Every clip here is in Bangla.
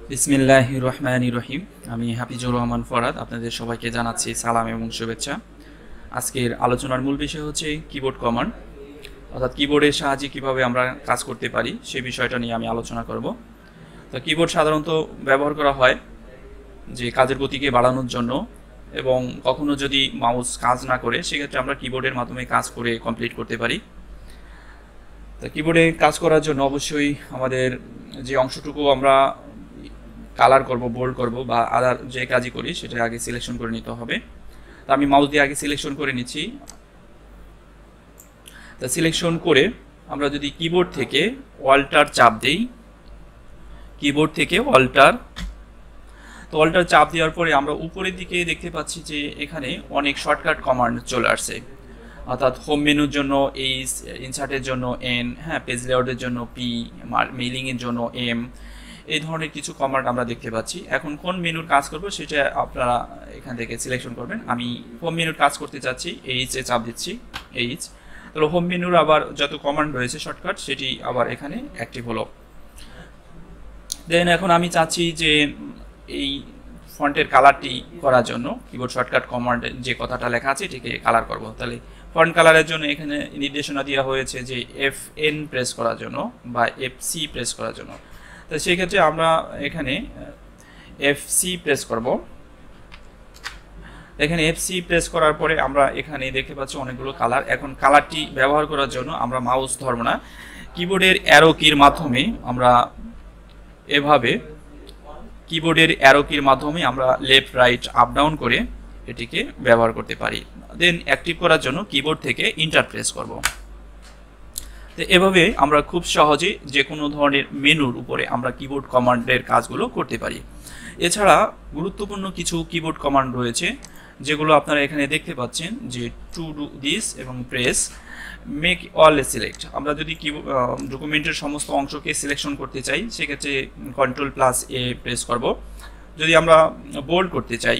বিসমিল্লাহির রহমানির রহিম। আমি হাফিজুর রহমান ফরাদ, আপনাদের সবাইকে জানাচ্ছি সালাম এবং শুভেচ্ছা। আজকের আলোচনার মূল বিষয় হচ্ছে কিবোর্ড কমান্ড, অর্থাৎ কিবোর্ডের সাহায্যে কিভাবে আমরা কাজ করতে পারি সেই বিষয়টা নিয়ে আমি আলোচনা করব। তো কিবোর্ড সাধারণত ব্যবহার করা হয় যে কাজের গতিকে বাড়ানোর জন্য, এবং কখনো যদি মাউস কাজ না করে সেক্ষেত্রে আমরা কিবোর্ডের মাধ্যমে কাজ করে কমপ্লিট করতে পারি। তো কিবোর্ডে কাজ করার জন্য অবশ্যই আমাদের যে অংশটুকু আমরা কালার করব, বোল্ড করব বা আদার যে কাজই করি সেটা আগে সিলেকশন করে নিতে হবে। তো আমি মাউস দিয়ে আগে সিলেকশন করে নিচ্ছি। তা সিলেকশন করে আমরা যদি কিবোর্ড থেকে অল্টার চাপ দেই, কিবোর্ড থেকে অল্টার, তো অল্টার চাপ দেওয়ার পরে আমরা উপরের দিকে দেখতে পাচ্ছি যে এখানে অনেক শর্টকাট কমান্ড চলে আসছে, অর্থাৎ হোম মেনুর জন্য এইচ, ইনসার্টের জন্য এন, পেজ লেআউটের জন্য পি, মেইলিংয়ের জন্য এম, এই ধরনের কিছু কমান্ড আমরা দেখতে পাচ্ছি। এখন কোন মেনুর কাজ করব সেটা আপনারা এখান থেকে সিলেকশন করবেন। আমি হোম মেনুর কাজ করতে চাচ্ছি, এইচ এ চাপ দিচ্ছি, এইচ। তাহলে হোম মেনুর আবার যত কমান্ড রয়েছে শর্টকাট সেটি আবার এখানে অ্যাক্টিভ হলো। দেন এখন আমি চাচ্ছি যে এই ফন্টের কালারটি করার জন্য কিবোর্ড শর্টকাট কমান্ডে যে কথাটা লেখা আছে এটিকে কালার করব। তাহলে ফন্ট কালারের জন্য এখানে নির্দেশনা দেওয়া হয়েছে যে FN প্রেস করার জন্য বা FC প্রেস করার জন্য। তো সেই ক্ষেত্রে আমরা এখানে FC প্রেস করব। এখানে FC প্রেস করার পরে আমরা এখানে দেখতে পাচ্ছি অনেকগুলো কালার। এখন কালারটি ব্যবহার করার জন্য আমরা মাউস ধরব না, কিবোর্ডের অ্যারো কির মাধ্যমে আমরা এভাবে কিবোর্ডের অ্যারো কির মাধ্যমে আমরা লেফট রাইট আপ ডাউন করে এটিকে ব্যবহার করতে পারি। দেন অ্যাক্টিভ করার জন্য কিবোর্ড থেকে ইন্টার প্রেস করব। তো এভাবে আমরা খুব সহজে যে কোনো ধরনের মেনুর উপরে আমরা কিবোর্ড কমান্ডের কাজগুলো করতে পারি। এছাড়া গুরুত্বপূর্ণ কিছু কিবোর্ড কমান্ড রয়েছে যেগুলো আপনারা এখানে দেখতে পাচ্ছেন, যে টু ডু দিস এবং প্রেস, মেক অল সিলেক্ট। আমরা যদি ডকুমেন্টের সমস্ত অংশকে সিলেকশন করতে চাই সেক্ষেত্রে Ctrl+A প্রেস করব। যদি আমরা বোল্ড করতে চাই,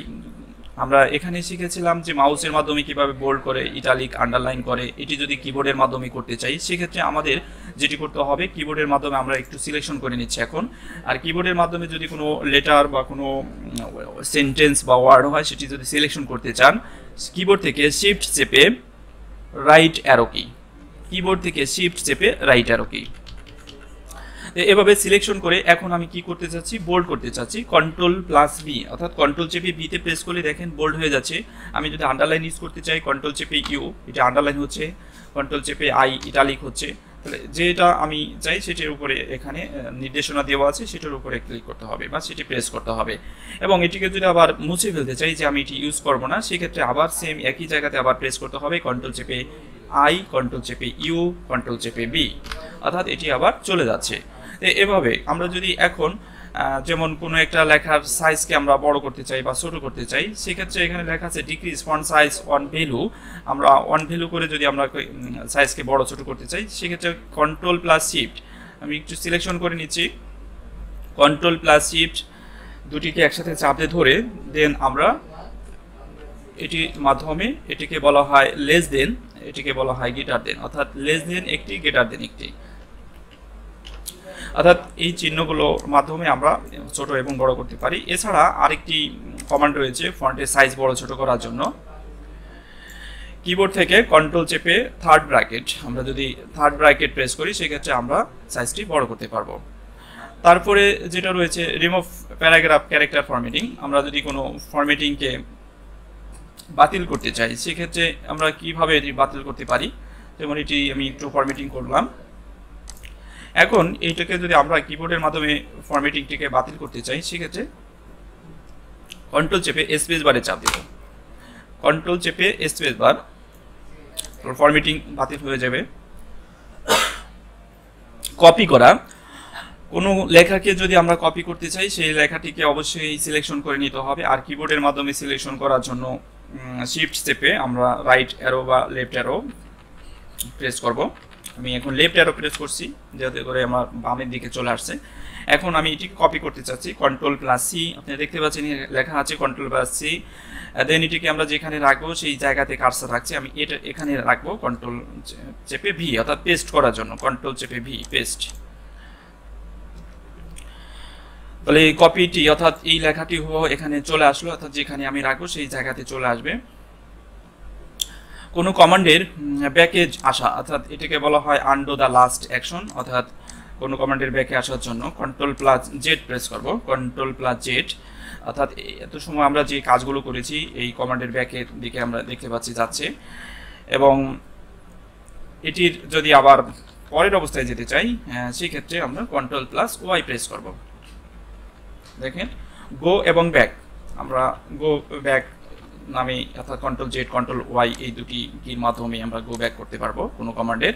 আমরা এখানে শিখেছিলাম যে মাউসের মাধ্যমে কিভাবে বোল্ড করে, ইটালিক, আন্ডারলাইন করে, এটি যদি কিবোর্ডের মাধ্যমে করতে চাই সেক্ষেত্রে আমাদের যেটি করতে হবে, কিবোর্ডের মাধ্যমে আমরা একটু সিলেকশন করে নিচ্ছি এখন। আর কিবোর্ডের মাধ্যমে যদি কোনো লেটার বা কোনো সেন্টেন্স বা ওয়ার্ড হয় সেটি যদি সিলেকশন করতে চান, কিবোর্ড থেকে শিফট চেপে রাইট অ্যারো কি, কিবোর্ড থেকে শিফট চেপে রাইট অ্যারো কি, এভাবে সিলেকশন করে এখন আমি কি করতে চাচ্ছি, বোল্ড করতে চাচ্ছি। Ctrl+V, অর্থাৎ কন্ট্রোল চেপে বিতে প্রেস করলে দেখেন বোল্ড হয়ে যাচ্ছে। আমি যদি আন্ডারলাইন ইউজ করতে চাই কন্ট্রোল চেপে ইউ, এটা আন্ডারলাইন হচ্ছে, কন্ট্রোল চেপে আই, ইটালিক হচ্ছে। তাহলে যেটা আমি চাই সেটির উপরে এখানে নির্দেশনা দেওয়া আছে সেটার উপরে ক্লিক করতে হবে বা সেটি প্রেস করতে হবে। এবং এটিকে যদি আবার মুছে ফেলতে চাই যে আমি এটি ইউজ করবো না, সেক্ষেত্রে আবার সেম একই জায়গাতে আবার প্রেস করতে হবে, কন্ট্রোল চেপে আই, কন্ট্রোল চেপে ইউ, কন্ট্রোল চেপে বি, অর্থাৎ এটি আবার চলে যাচ্ছে। এভাবে আমরা যদি এখন যেমন কোনো একটা লেখার সাইজকে আমরা বড় করতে চাই বা ছোট করতে চাই, সেক্ষেত্রে এখানে লেখা আছে decrease font size on value. আমরা অন ভ্যালু করে যদি আমরা সাইজকে বড় ছোট করতে চাই সেক্ষেত্রে Ctrl+Shift, আমি একটু সিলেকশন করে নিচ্ছি, Ctrl+Shift দুটিকে একসাথে চাপে ধরে দেন আমরা এটির মাধ্যমে, এটিকে বলা হয় লেস দেন, এটিকে বলা হয় গ্রেটার দেন, অর্থাৎ লেস দেন একটি, গ্রেটার দেন একটি, অর্থাৎ এই চিহ্নগুলোর মাধ্যমে আমরা ছোট এবং বড় করতে পারি। এছাড়া আরেকটি কমান্ড রয়েছে ফন্টের সাইজ বড় ছোট করার জন্য। কিবোর্ড থেকে কন্ট্রোল চেপে থার্ড ব্র্যাকেট, আমরা যদি থার্ড ব্র্যাকেট প্রেস করি সেক্ষেত্রে আমরা সাইজটি বড় করতে পারবো। তারপরে যেটা রয়েছে রিমুভ প্যারাগ্রাফ ক্যারেক্টার ফরম্যাটিং, আমরা যদি কোনো ফরম্যাটিংকে বাতিল করতে চাই সেক্ষেত্রে আমরা কিভাবে এটি বাতিল করতে পারি। যেমন এটি আমি একটু ফরম্যাটিং করলাম। এখন এইটাকে যদি আমরা কিবোর্ডের মাধ্যমে ফরম্যাটিংটিকে বাতিল করতে চাই সেক্ষেত্রে কন্ট্রোল চেপে স্পেস বারে চাপ দেব, কন্ট্রোল চেপে স্পেস বার, ফরম্যাটিং বাতিল হয়ে যাবে। কপি করা, কোনো লেখাকে যদি আমরা কপি করতে চাই সেই লেখাটিকে অবশ্যই সিলেকশন করে নিতে হবে। আর কিবোর্ডের মাধ্যমে সিলেকশন করার জন্য শিফট চেপে আমরা রাইট অ্যারো বা লেফট অ্যারো প্রেস করব। আমি এখন লেফট অ্যারো প্রেস করছি যাতে করে আমার বামের দিকে চলে আসছে। এখন আমি এটিকে কপি করতে চাচ্ছি, Ctrl+C, আপনি দেখতে পাচ্ছেন লেখা আছে Ctrl+C। দেন এটিকে আমরা যেখানে রাখবো সেই জায়গাতে কার্সার রাখছি, আমি এটা এখানে রাখবো কন্ট্রোল চেপে ভি, অর্থাৎ পেস্ট করার জন্য কন্ট্রোল চেপে ভি, পেস্ট। তাহলে এই কপিটি অর্থাৎ এই লেখাটি এখানে চলে আসলো, অর্থাৎ যেখানে আমি রাখবো সেই জায়গাতে চলে আসবে। কোনো কমান্ডের ব্যাকে আসা, অর্থাৎ এটাকে বলা হয় আন্ডু দ্য লাস্ট অ্যাকশন, অর্থাৎ কোনো কমান্ডের ব্যাকে আসার জন্য Ctrl+Z প্রেস করব, Ctrl+Z। অর্থাৎ এত সময় আমরা যে কাজগুলো করেছি এই কমান্ডের ব্যাকের দিকে আমরা দেখতে পাচ্ছি যাচ্ছে। এবং এটির যদি আবার পরের অবস্থায় যেতে চাই সেই ক্ষেত্রে আমরা Ctrl+Y প্রেস করব। দেখেন গো এবং ব্যাক, আমরা গো ব্যাক নামে অর্থাৎ Ctrl+Z Ctrl+Y এই দুটি কির মাধ্যমে আমরা গো ব্যাক করতে পারবো কোনো কমান্ডের।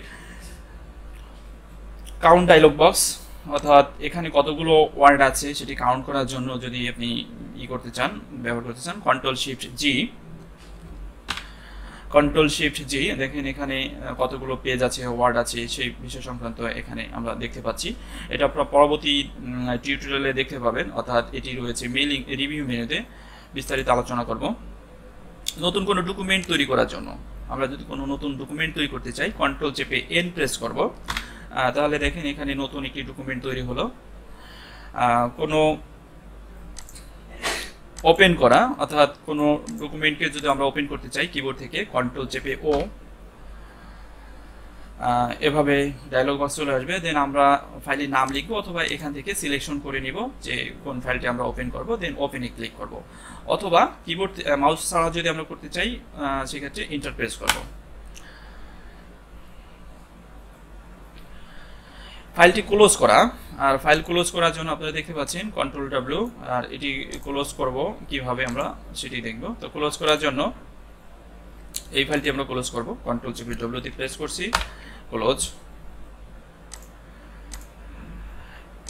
কাউন্ট ডায়লগ বক্স, অর্থাৎ এখানে কতগুলো ওয়ার্ড আছে সেটি কাউন্ট করার জন্য যদি আপনি করতে চান, ব্যবহার করতে চান Ctrl+Shift+G, দেখেন এখানে কতগুলো পেজ আছে, ওয়ার্ড আছে, সেই বিষয় সংক্রান্ত এখানে আমরা দেখতে পাচ্ছি। এটা পরবর্তী টিউটোরিয়ালে দেখতে পাবেন, অর্থাৎ এটি রয়েছে মেইলিং রিভিউ মেনুতে, বিস্তারিত আলোচনা করব। নতুন কোনো ডকুমেন্ট তৈরি করার জন্য আমরা যদি কোনো নতুন ডকুমেন্ট তৈরি করতে চাই কন্ট্রোল চেপে এন প্রেস করব, তাহলে দেখেন এখানে নতুন একটি ডকুমেন্ট তৈরি হলো। কোনো ওপেন করা, অর্থাৎ কোনো ডকুমেন্টকে যদি আমরা ওপেন করতে চাই কিবোর্ড থেকে কন্ট্রোল চেপে ও, এভাবে ডায়লগ বক্স চলে আসবে। দেন আমরা ফাইলের নাম লিখবো অথবা এখান থেকে সিলেকশন করে নিব যে কোন ফাইলটি আমরা ওপেন করব, দেন ওপেনে ক্লিক করব। অথবা কিবোর্ড মাউস ছাড়া যদি আমরা করতে চাই সেক্ষেত্রে এন্টার প্রেস করব। ফাইলটি ক্লোজ করা, আর ফাইল ক্লোজ করার জন্য আপনারা দেখতে পাচ্ছেন Ctrl+W, আর এটি ক্লোজ করব কিভাবে আমরা সেটি দেখব। তো ক্লোজ করার জন্য এই ফাইলটি আমরা ক্লোজ করব, Ctrl+W দিয়ে প্রেস করছি, ক্লোজ।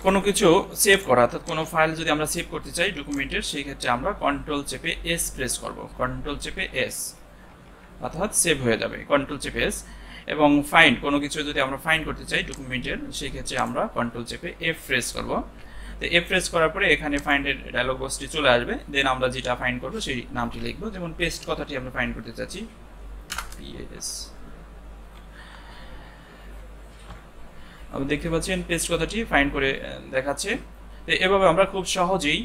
কোনো কিছু সেভ করা, অর্থাৎ কোনো ফাইল যদি আমরা সেভ করতে চাই ডকুমেন্টের, সেই ক্ষেত্রে আমরা কন্ট্রোল চেপে এস প্রেস করব, কন্ট্রোল চেপে এস, অর্থাৎ সেভ হয়ে যাবে কন্ট্রোল চেপে এস। এবং ফাইন্ড, কোনো কিছু যদি আমরা ফাইন্ড করতে চাই ডকুমেন্টের, সেই ক্ষেত্রে আমরা কন্ট্রোল চেপে এফ প্রেস করব। তো এফ প্রেস করার পরে এখানে ফাইন্ডের ডায়লগ বক্সটি চলে আসবে। দেন আমরা যেটা ফাইন্ড করব সেই নামটি লিখব, যেমন পেস্ট কথাটি আমরা ফাইন্ড করতে চাচ্ছি, PAS। আপনি দেখতে পাচ্ছেন পেস্ট কথাটি ফাইন্ড করে দেখাচ্ছে। তো এভাবে আমরা খুব সহজেই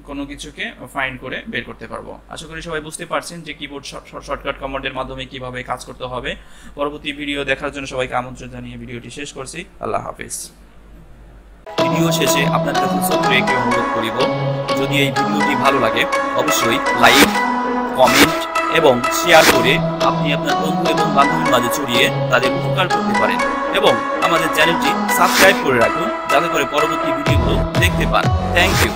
কোনো কিছুকে ফাইন্ড করে বের করতে পারবো। আশা করি সবাই বুঝতে পারছেন যে কিবোর্ড শর্টকাট কমান্ডের মাধ্যমে কিভাবে কাজ করতে হবে। পরবর্তী ভিডিও দেখার জন্য সবাইকে আমন্ত্রণ জানিয়ে ভিডিওটি শেষ করছি। আল্লাহ হাফেজ। ভিডিও শেষে আপনার কাছে ছোট্ট একটি অনুরোধ করিব, যদি এই ভিডিওটি ভালো লাগে অবশ্যই লাইক, কমেন্ট এবং শেয়ার করে আপনি আপনার বন্ধু এবং বান্ধবীর মাঝে ছড়িয়ে তাদের উপকার করতে পারেন, এবং আমাদের চ্যানেলটি সাবস্ক্রাইব করে রাখুন যাতে করে পরবর্তী ভিডিওগুলো দেখতে পান। Thank you.